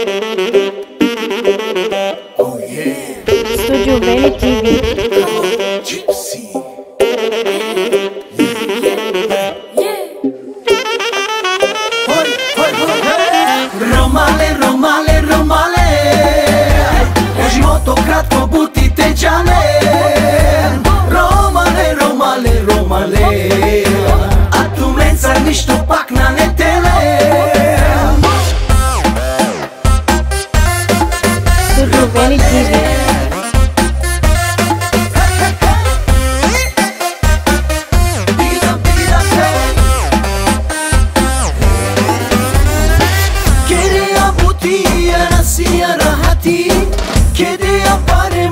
Studio Veni TV. Romale, romale, romale, ești motocrat cu butite geale. Romale, romale, romale, atu mențar niște pac na netele. Studio Veni TV. Quiere apare